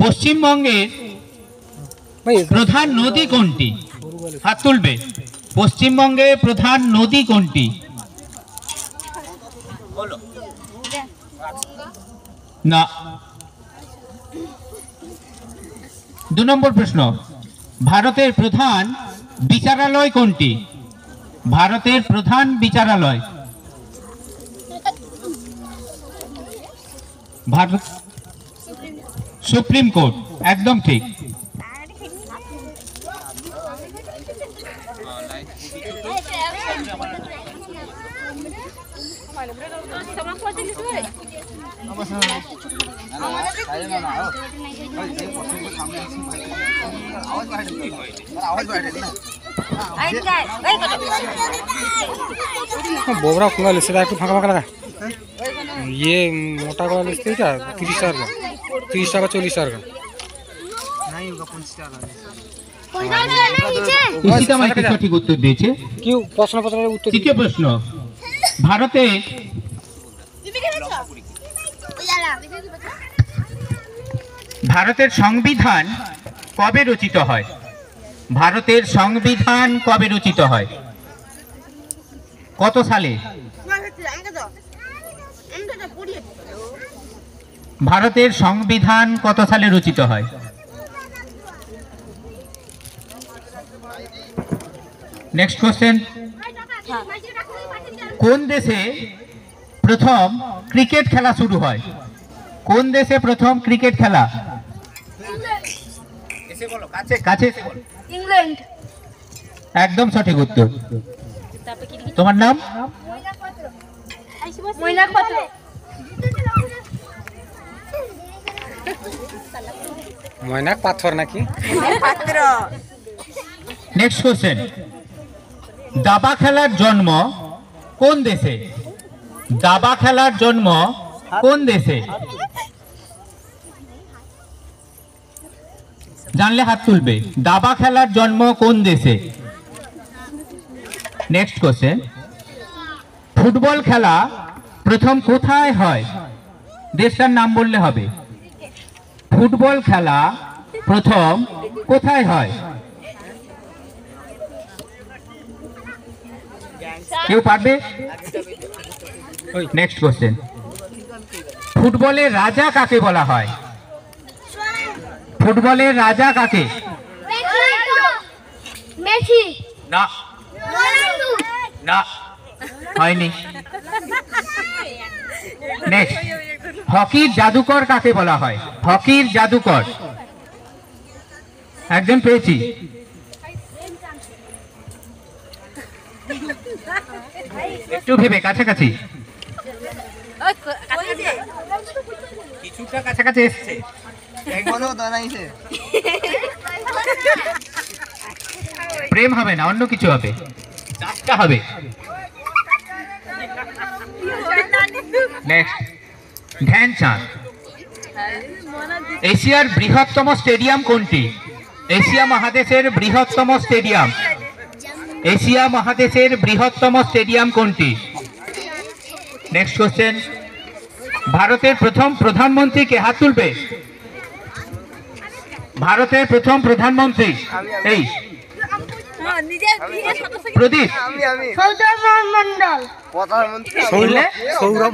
পশ্চিমবঙ্গের প্রধান নদী কোনটি? হাত তুলবে। পশ্চিমবঙ্গের প্রধান নদী কোনটি? না। 2 নম্বর প্রশ্ন, ভারতের প্রধান বিচারালয় কোনটি? ভারতের প্রধান বিচারালয়। ভারত সুপ্রিম কোর্ট, একদম ঠিক। बोबरा खुला लिखते था फाँका फाँका लगा ये मोटा वाला लिखते क्या 30 टाका का 30 टाका 40 टाका का नहीं होगा 50 टाका ইশিতা মাইতি সঠিক উত্তর দিয়েছে। কি প্রশ্নপত্রের উত্তর তৃতীয় প্রশ্ন, ভারতের সংবিধান কবে রচিত হয়? ভারতের সংবিধান কবে রচিত হয়? কত সালে? ভারতের সংবিধান কত সালে রচিত হয়? নেক্সট কোশ্চেন, কোন দেশে প্রথম ক্রিকেট খেলা শুরু হয়? কোন দেশে প্রথম ক্রিকেট খেলা? কাছে ইংল্যান্ড। একদম সঠিক উত্তর। তোমার নাম? মৈনাক পাত্র। ময়নাক পাথর নাকি পাত্র। নেক্সট কোশ্চেন, দাবা খেলার জন্ম কোন দেশে? দাবা খেলার জন্ম কোন দেশে? জানলে হাত তুলবে। দাবা খেলার জন্ম কোন দেশে? নেক্সট কোশ্চেন, ফুটবল খেলা প্রথম কোথায় হয়? দেশটার নাম বললে হবে। ফুটবল খেলা প্রথম কোথায় হয়? কেউ পারবে? নেক্সট কোশ্চেন, ফুটবলের রাজা কাকে বলা হয়? ফুটবলের রাজা কাকে? মেসি। না না, হয়নি। নেক্সট, হকির জাদুকর কাকে বলা হয়? হকির জাদুকর। একজন পেয়েছি। একটু ভেবে কাছাকাছি, কিছুটা কাছাকাছি এসছে। প্রেম হবে না, অন্য কিছু হবে, চারটা হবে। নেক্সট, ধ্যানচাঁদ। এশিয়ার বৃহত্তম স্টেডিয়াম কোনটি? এশিয়া মহাদেশের বৃহত্তম স্টেডিয়াম। এশিয়া মহাদেশের বৃহত্তম স্টেডিয়াম কোনটি? নেক্সট কোশ্চেন, ভারতের প্রথম প্রধানমন্ত্রী কে? হাত তুলবে। ভারতের প্রথম প্রধানমন্ত্রী এই প্রদীপ। সৌরভ মন্ডল। সৌরভ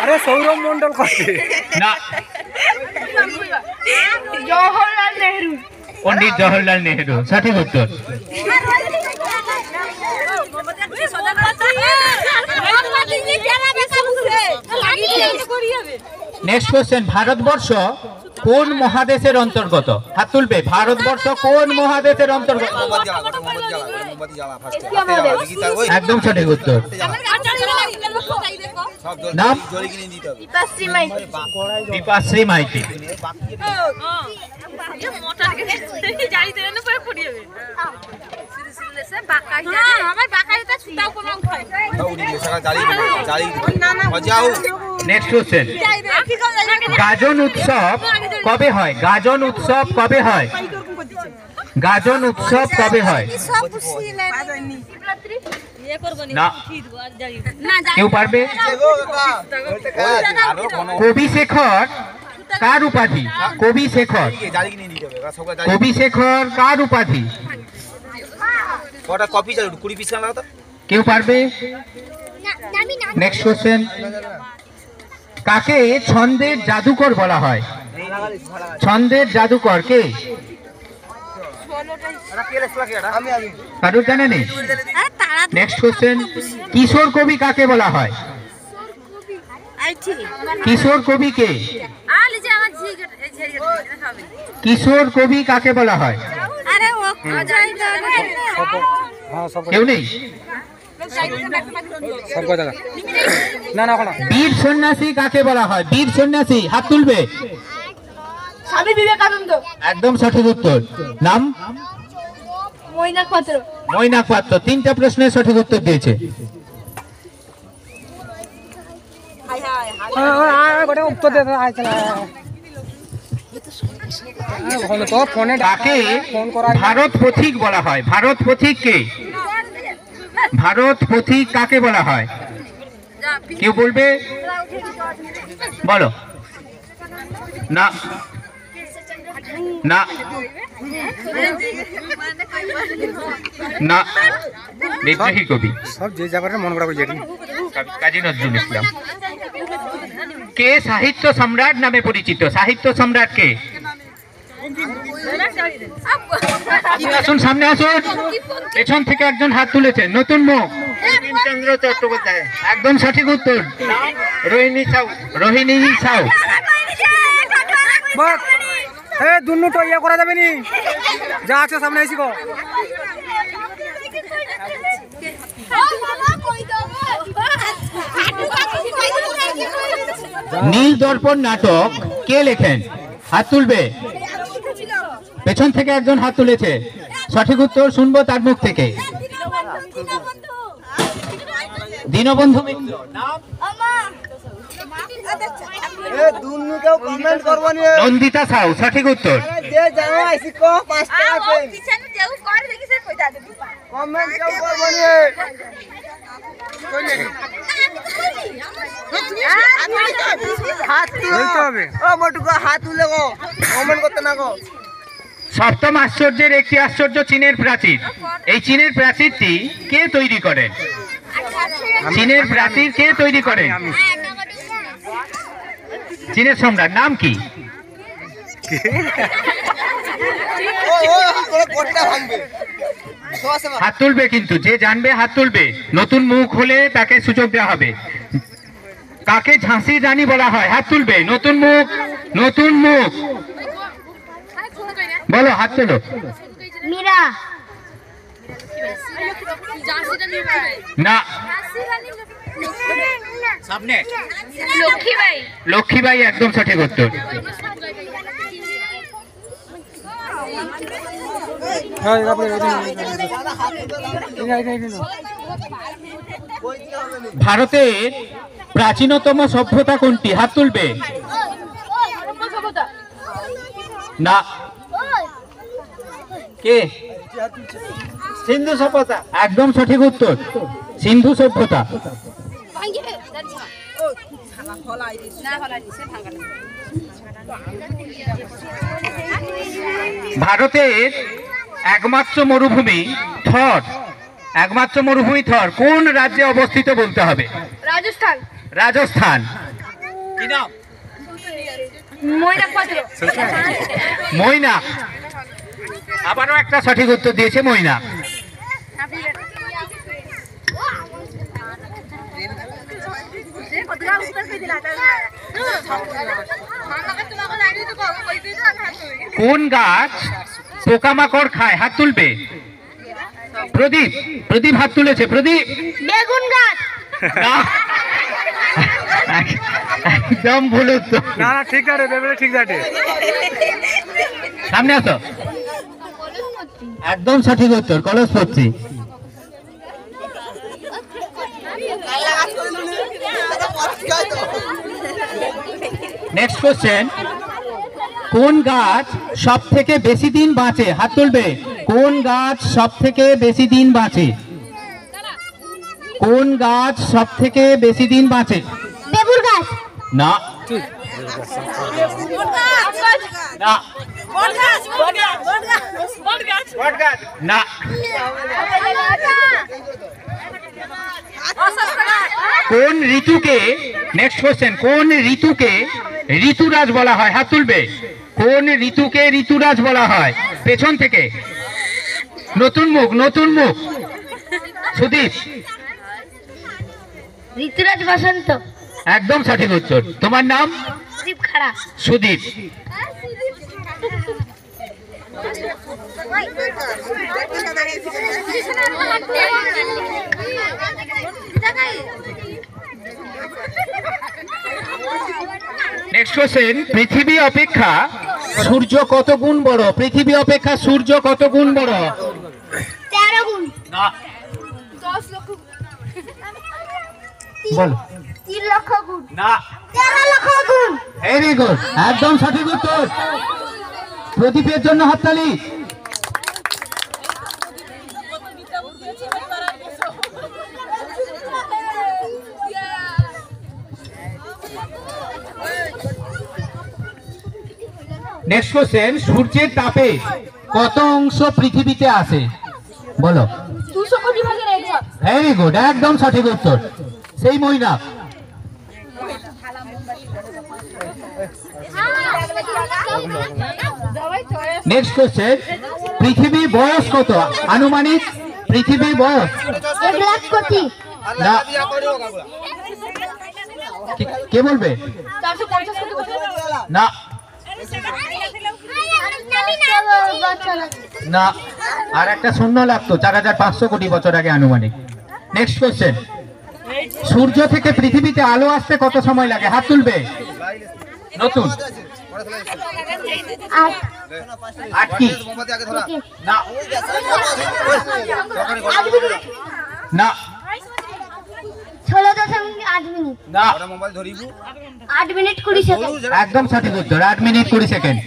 আরে সৌরভ মন্ডল করছে না, জওহরলাল নেহরু। পণ্ডিত জওহরলাল নেহরু, সঠিক উত্তর। নেক্সট কোশ্চেন, ভারতবর্ষ কোন মহাদেশের অন্তর্গত? হাত তুলবে। ভারতবর্ষ কোন মহাদেশের অন্তর্গত? একদম সঠিক উত্তর। নাম? দীপাশ্রী মাইতি। নেক্সট কোশ্চেন, গাজন উৎসব কবে হয়? গাজন উৎসব কবে হয়? গাজন উৎসব কবে হয়? না কেউ পারবে? কবি শেখর কার উপাধি? কবি শেখর, কবি শেখর কার উপাধি? কেউ পারবে? নেক্সট কোশ্চেন, কাকে ছন্দের জাদুকর বলা হয়? ছন্দের জাদুকর কে? কারোর জানা নেই? নেক্সট কোশ্চেন, কিশোর কবি কাকে বলা হয়? কিশোর কবি কে? কিশোর কবি কাকে বলা হয়? হ্যাঁ সব কেউ নেই? সব কথা না না না বীর সন্ন্যাসী কাকে বলা হয়? বীর সন্ন্যাসী, হাত তুলবে। স্বামী বিবেকানন্দ। একদম সঠিক উত্তর। নাম? মৈনাক পাত্র। মৈনাক পাত্র। 3টা প্রশ্নের সঠিক উত্তর দিয়েছে। উত্তর দে তো ফোনে কাকে ভারত পথিক বলা হয়? ভারত পথিক কে? ভারত পথিক কাকে বলা হয়? কেউ বলবে? বলো। না না না, বিদ্রোহী কবি। সব যে যাবার মন করা যেটি কাজী নজরুল ইসলাম। কে সাহিত্য সম্রাট নামে পরিচিত? সাহিত্য সম্রাট কে? আসুন সামনে আসুন। পেছন থেকে একজন হাত তুলেছে, নতুন মুখ, বঙ্কিমচন্দ্র চট্টোপাধ্যায়। একদম সঠিক উত্তর। রোহিণী সাউ। রোহিণী সাউ। দুনু তো ইয়ে করা যাবে নি, যা আছে সামনে এসি গো। নীল দর্পণ নাটক কে লেখেন? হাত তুলবে। পেছন থেকে একজন হাত তুলেছে, সঠিক উত্তর শুনবো তার মুখ থেকে। দীনবন্ধু মিত্র। নন্দিতা সাউ, সঠিক উত্তর। সপ্তম আশ্চর্যের একটি আশ্চর্য চীনের প্রাচীর। এই চীনের প্রাচীরটি কে তৈরি করেন? চীনের প্রাচীর কে তৈরি করেন? চীনের সম্রাট নাম কি? হাত তুলবে কিন্তু, যে জানবে হাত তুলবে। নতুন মুখ হলে তাকে সুযোগ দেওয়া হবে। কাকে ঝাঁসির রানী বলা হয়? হাত তুলবে। নতুন মুখ, নতুন মুখ, বলো, হাত তোলো। মীরা। না, লক্ষ্মীবাই। লক্ষ্মীবাই একদম সঠিক উত্তর। ভারতের প্রাচীনতম সভ্যতা কোনটি? হাত তুলবে। না, কে? সিন্ধু সভ্যতা। একদম সঠিক উত্তর, সিন্ধু সভ্যতা। ভারতের একমাত্র মরুভূমি থর, একমাত্র মরুভূমি থর কোন রাজ্যে অবস্থিত বলতে হবে? রাজস্থান। রাজস্থান। কি নাম? মৈনাক পাত্র। মৈনাক। আবারও একটা সঠিক উত্তর দিয়েছে, মৈনাক। কোন গাছ পোকামাকড় খায়? হাত তুলবে। প্রদীপ। প্রদীপ হাত তুলেছে। প্রদীপ। বেগুন গাছ। না, একদম ভুল উত্তর। না না ঠিক আছে, ঠিক আছে। সামনে আসো। একদম সঠিক উত্তর, কলসপত্রী। নেক্সট কোশ্চেন, কোন গাছ সব থেকে বেশি দিন বাঁচে? হাত তুলবে। কোন গাছ সব থেকে বেশি দিন বাঁচে? কোন গাছ সব থেকে বেশি দিন বাঁচে? বেগুন গাছ। না না না। কোন ঋতুকে, নেক্সট কোশ্চেন, কোন ঋতুকে ঋতুরাজ বলা হয়? হাত তুলবে। কোন ঋতুকে ঋতুরাজ বলা হয়? পেছন থেকে। নতুন মুখ, নতুন মুখ। সুদীপ। ঋতুরাজ বসন্ত। একদম সঠিক উত্তর। তোমার নাম? সুদীপ খাড়া। সুদীপ। নেক্সট কোশ্চেন, পৃথিবী অপেক্ষা সূর্য কত গুণ বড়? পৃথিবী অপেক্ষা সূর্য কত গুণ বড়? 13 গুণ। না। 10 লক্ষ। বল। 3 লক্ষ গুণ। না। 13 লক্ষ গুণ। ভেরি গুড, একদম সঠিক উত্তর। প্রদীপের জন্য হাততালি। নেক্সট কোশ্চেন, সূর্যের তাপে কত অংশ পৃথিবীতে আসে? বলো। 200 কোটি ভাগের 1 ভাগ। ভেরি গুড, একদম সঠিক উত্তর। সেই মইনা। নেক্সট কোশ্চেন, পৃথিবীর বয়স কত? আনুমানিক পৃথিবীর বয়স? 1 লাখ কোটি। না। কে বলবে? 450 কোটি বছর। না না, আর একটা শূন্য লাগতো। 4500 কোটি বছর আগে আনুমানিক। নেক্সট কোশ্চেন, সূর্য থেকে পৃথিবীতে আলো আসতে কত সময় লাগে? হাত তুলবে। নতুন। আট কি? না না 16.8 মিনিট। না। 8 মিনিট 20 সেকেন্ড। একদম সঠিক উত্তর। 8 মিনিট 20 সেকেন্ড।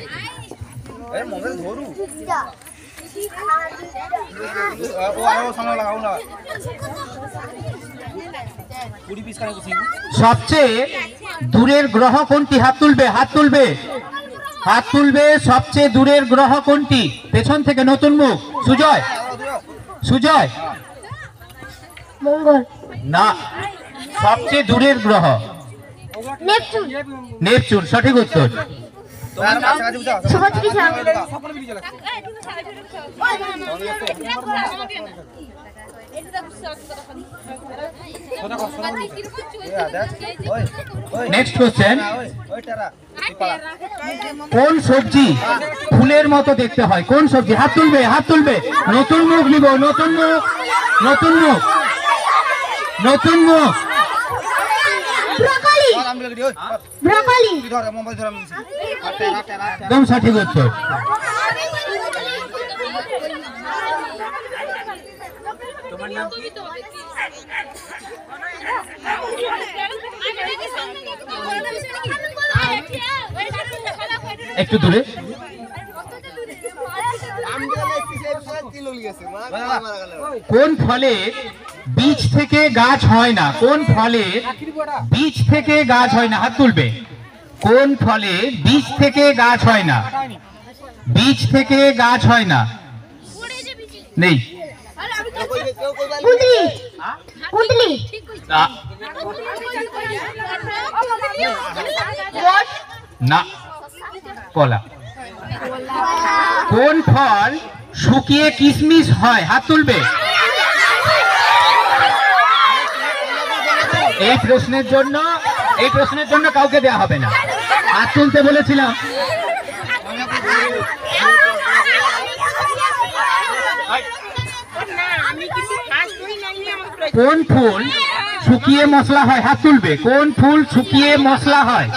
সবচেয়ে দূরের গ্রহ কোনটি? হাত তুলবে, হাত তুলবে, হাত তুলবে। সবচেয়ে দূরের গ্রহ কোনটি? পেছন থেকে। নতুন মুখ। সুজয়। সুজয়। মঙ্গল। না, সবচেয়ে দূরের গ্রহ নেপচুন। নেপচুন, সঠিক উত্তর। শুভশ্রী সাউ। নেক্সট কোশ্চেন, কোন সবজি ফুলের মতো দেখতে হয়? কোন সবজি? হাত তুলবে, হাত তুলবে। নতুন মুখ নিব। নতুন মুখ, নতুন মুখ, নতুন মুখ। ব্রকলি। ব্রকলি। একদম সঠিক উত্তর। একটু দূরে। কোন ফলে বীজ থেকে গাছ হয় না? কোন ফলে বীজ থেকে গাছ হয় না? হাত তুলবে। কোন ফলে বীজ থেকে গাছ হয় না? বীজ থেকে গাছ হয় না। নেই। কুঁদলি। কুঁদলি। না না, কলা। কোন ফল শুকিয়ে কিশমিশ হয়? হাত তুলবে। এই প্রশ্নের জন্য কাউকে দেয়া হবে না। হাত তুলতে বলেছিলাম। কোন ফুল শুকিয়ে মশলা হয়? হাত তুলবে। কোন ফুল শুকিয়ে মশলা হয়?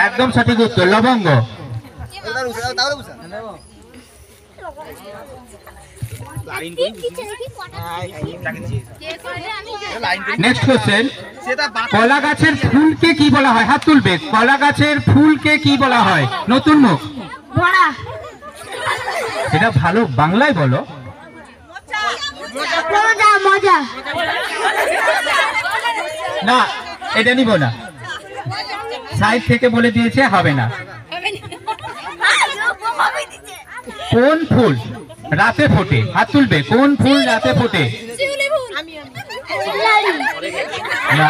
একদম সঠিক উত্তর। লবঙ্গ। নেক্সট কোশ্চেন, কলা গাছের ফুলকে কি বলা হয়? হাত তুলবে। কলা গাছের ফুলকে কি বলা হয়? নতুন মুখ। বড়া। এটা ভালো বাংলায় বলো। মজা মজা না, এটা নিব না, সাইড থেকে বলে দিয়েছে হবে না। কোন ফুল রাতে ফোটে? হাত তুলবে। কোন ফুল রাতে ফোটে? না,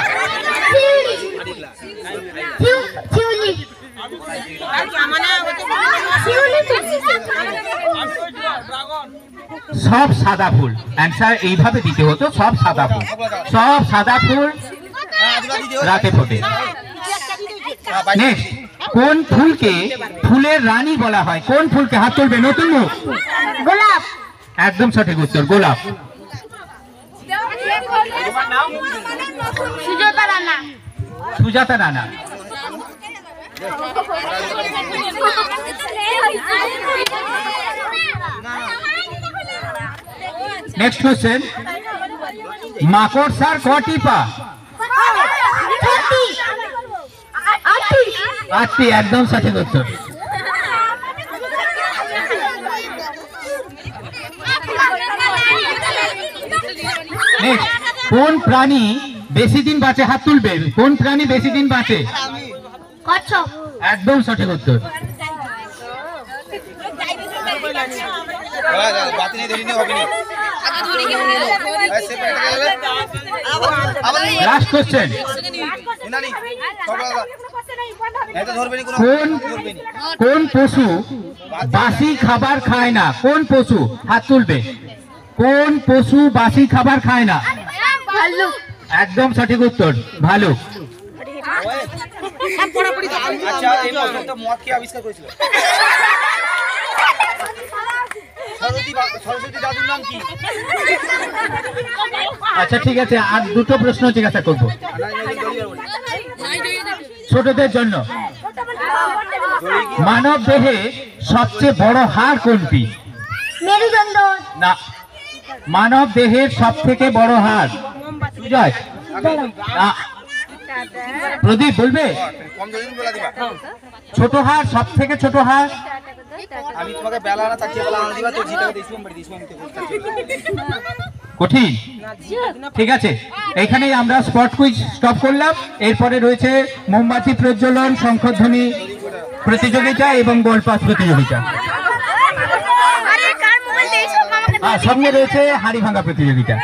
সব সাদা ফুল। অ্যান্সার এইভাবে দিতে হতো, সব সাদা ফুল। সব সাদা ফুল রাতে ফোটে। নেক্সট, কোন ফুলকে ফুলের রানী বলা হয়? কোন ফুলকে? হাত তুলবে। নতুন মুখ। গোলাপ। একদম সঠিক উত্তর, গোলাপ। সুজাতা রানা। সুজাতা রানা। নেক্সট কোশ্চেন, মাকড়সার কটি পা? 8টি। একদম সঠিক উত্তর। নেক্সট, কোন প্রাণী বেশি দিন বাঁচে? হাত তুলবে। কোন প্রাণী বেশি দিন বাঁচে? কচ্ছপ। একদম সঠিক উত্তর। লাস্ট কোশ্চেন, কোন পশু বাসি খাবার খায় না? কোন পশু? হাত তুলবে। কোন পশু বাসি খাবার খায় না? ভাল্লুক। একদম সঠিক উত্তর, ভালুক। আচ্ছা, এই প্রশ্নটা মদ কে আবিষ্কার করেছিল? সরস্বতী দাদুর নাম কি? আচ্ছা ঠিক আছে, আর দুটো প্রশ্ন জিজ্ঞাসা করবো ছোটদের জন্য। মানব দেহে সবচেয়ে বড় হাড় কোনটি? মেরুদণ্ড। না, মানব দেহের সব থেকে বড় হাড়। সুজয়? না। প্রদীপ বলবে? কম যদি বলা দিবা। ছোট হাড়, সব থেকে ছোট হাড়। আমি তোমাকে বেলা না তাকিয়ে বেলা আনা দিবা, তো জিটাকে দিছিলাম বাড়ি দিছিলাম আমি তো কঠিন। ঠিক আছে, এইখানেই আমরা স্পট কুইজ স্টপ করলাম। এরপরে রয়েছে মোমবাতি প্রজ্বলন, শঙ্খধ্বনি প্রতিযোগিতা এবং বল পাস প্রতিযোগিতা। আর সঙ্গে রয়েছে হাড়ি ভাঙা প্রতিযোগিতা।